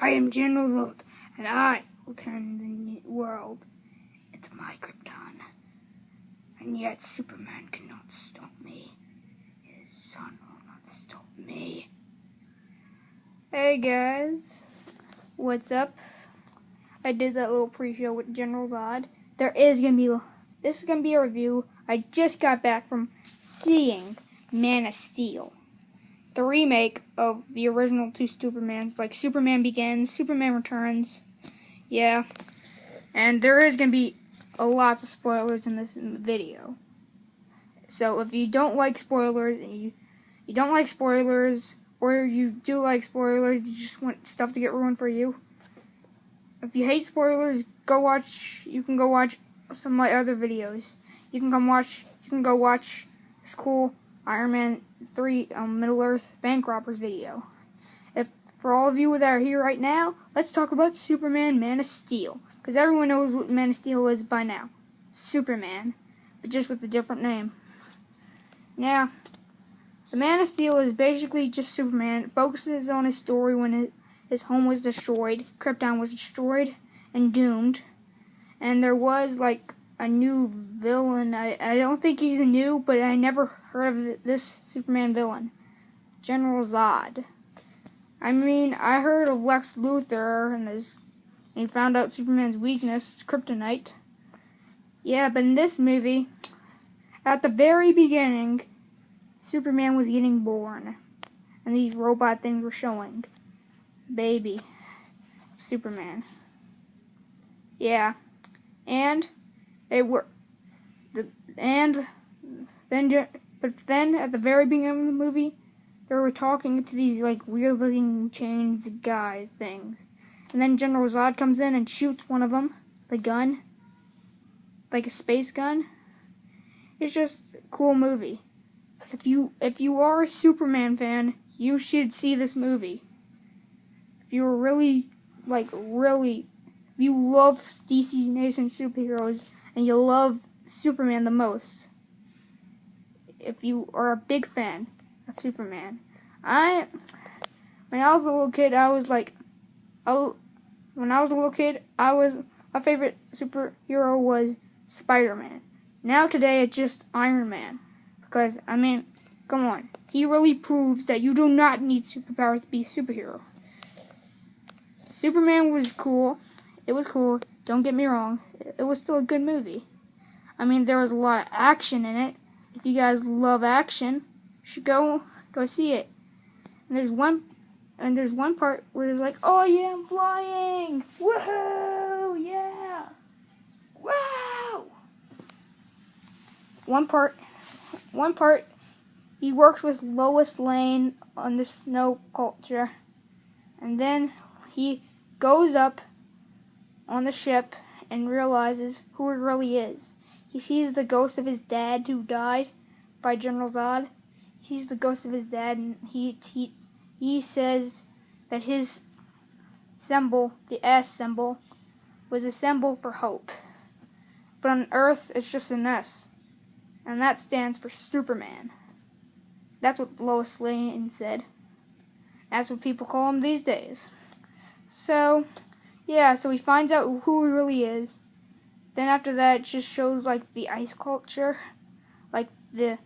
I am General Zod, and I will turn the world into my Krypton. And yet Superman cannot stop me. His son will not stop me. Hey guys, what's up? I did that little pre-show with General Zod. This is gonna be a review. I just got back from seeing Man of Steel, the remake of the original two Supermans, like Superman Begins, Superman Returns. Yeah, and there is gonna be lots of spoilers in this video. So if you don't like spoilers, and you don't like spoilers, or you do like spoilers, you just want stuff to get ruined for you. If you hate spoilers, you can go watch some of my other videos. You can go watch this cool Iron Man 3 Middle Earth Bank Robbers video. For all of you that are here right now, let's talk about Superman Man of Steel. Because everyone knows what Man of Steel is by now. Superman, but just with a different name. Now, the Man of Steel is basically just Superman. It focuses on his story when his home was destroyed, Krypton was destroyed and doomed, and there was like a new villain. I don't think he's new, but I never heard of this Superman villain, General Zod. I mean, I heard of Lex Luthor, and he found out Superman's weakness, kryptonite. Yeah, but in this movie, at the very beginning, Superman was getting born, and these robot things were showing. Baby Superman. Yeah, and they were, but then at the very beginning of the movie, they were talking to these like weird looking chains guy things, and then General Zod comes in and shoots one of them, the gun, like a space gun. It's just a cool movie. If you are a Superman fan, you should see this movie. If you love DC Nation superheroes and you love Superman the most, if you are a big fan of Superman, when I was a little kid, my favorite superhero was Spider-Man. Now today it's just Iron Man, because I mean, come on, he really proves that you do not need superpowers to be a superhero. Superman was cool. It was cool. Don't get me wrong. It was still a good movie. I mean, there was a lot of action in it. If you guys love action, you should go see it. And there's one part where it's like, oh yeah, I'm flying! Woohoo! Yeah! Wow! One part, he works with Lois Lane on the snow culture, and then he goes up on the ship and realizes who he really is. He sees the ghost of his dad who died by General Zod. He sees the ghost of his dad, and he says that his symbol, the S symbol, was a symbol for hope. But on Earth, it's just an S, and that stands for Superman. That's what Lois Lane said. That's what people call him these days. So, yeah, so he finds out who he really is. Then after that, it just shows like the ice culture, like the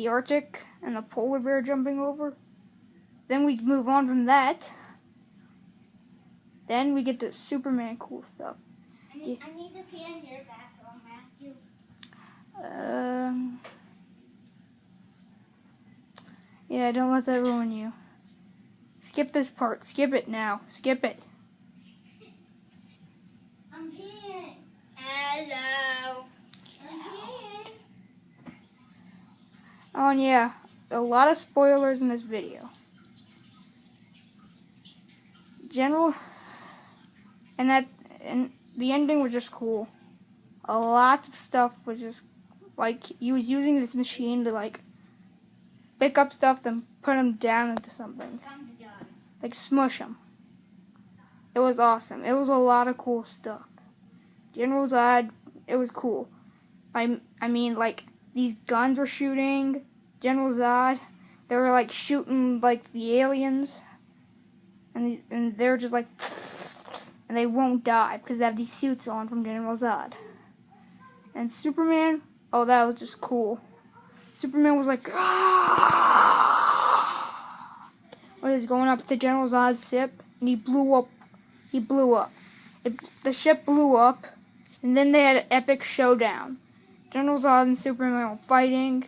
Arctic and the polar bear jumping over. Then we move on from that. Then we get to Superman cool stuff. I need to pee in your bathroom, Matthew. Yeah, don't let that ruin you. Skip this part. Skip it now. Skip it. I'm peeing. Hello. I'm peeing. Oh, and yeah, a lot of spoilers in this video. And the ending was just cool. A lot of stuff was just like he was using this machine to like pick up stuff and put them down into something, like smush them. It was awesome. It was a lot of cool stuff. General Zod, it was cool. I mean, like these guns were shooting General Zod. They were like shooting like the aliens, and and they're just like, and they won't die because they have these suits on from General Zod. And Superman, oh, that was just cool. Superman was like, when he was going up to General Zod's ship, and he blew up. The ship blew up, and then they had an epic showdown. General Zod and Superman were fighting.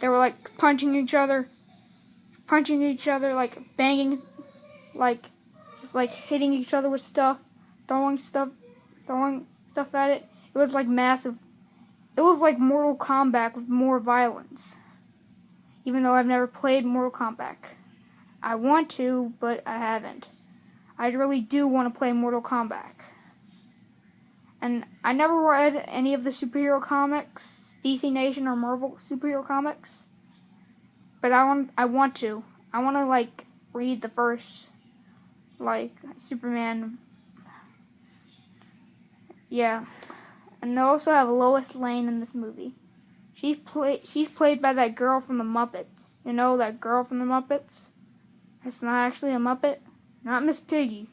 They were like punching each other, like banging, like just like hitting each other with stuff, throwing stuff at it. It was like massive. It was like Mortal Kombat with more violence. Even though I've never played Mortal Kombat. I want to, but I haven't. I really do want to play Mortal Kombat. And I never read any of the superhero comics, DC Nation or Marvel superhero comics. But I want to. I want to like read the first like Superman. Yeah. And they also have Lois Lane in this movie. She's played by that girl from the Muppets. You know that girl from the Muppets? It's not actually a Muppet. Not Miss Piggy.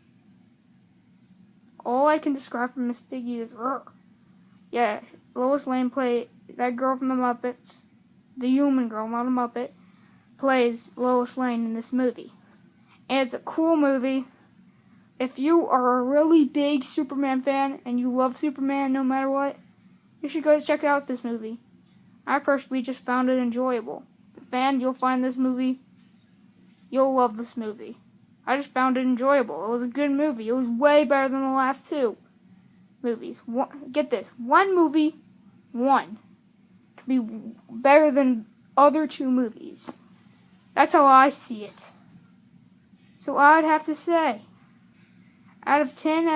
All I can describe from Miss Piggy is yeah, Lois Lane played that girl from the Muppets. The human girl, not a Muppet, plays Lois Lane in this movie. And it's a cool movie. If you are a really big Superman fan and you love Superman no matter what, you should go check out this movie. I personally just found it enjoyable. Fan, you'll find this movie. You'll love this movie. I just found it enjoyable. It was a good movie. It was way better than the last two movies. Get this. One movie, could be better than other two movies. That's how I see it. So I'd have to say, out of 10,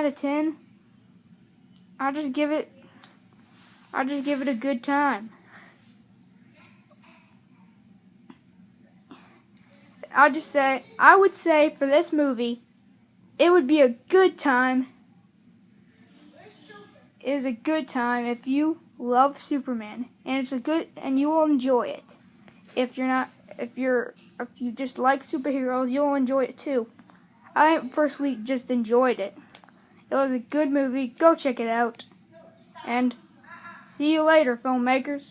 I'll just give it a good time. I would say for this movie, it would be a good time. It is a good time if you love Superman, and you will enjoy it. If you just like superheroes, you'll enjoy it too. I personally just enjoyed it. It was a good movie. Go check it out. And see you later, filmmakers.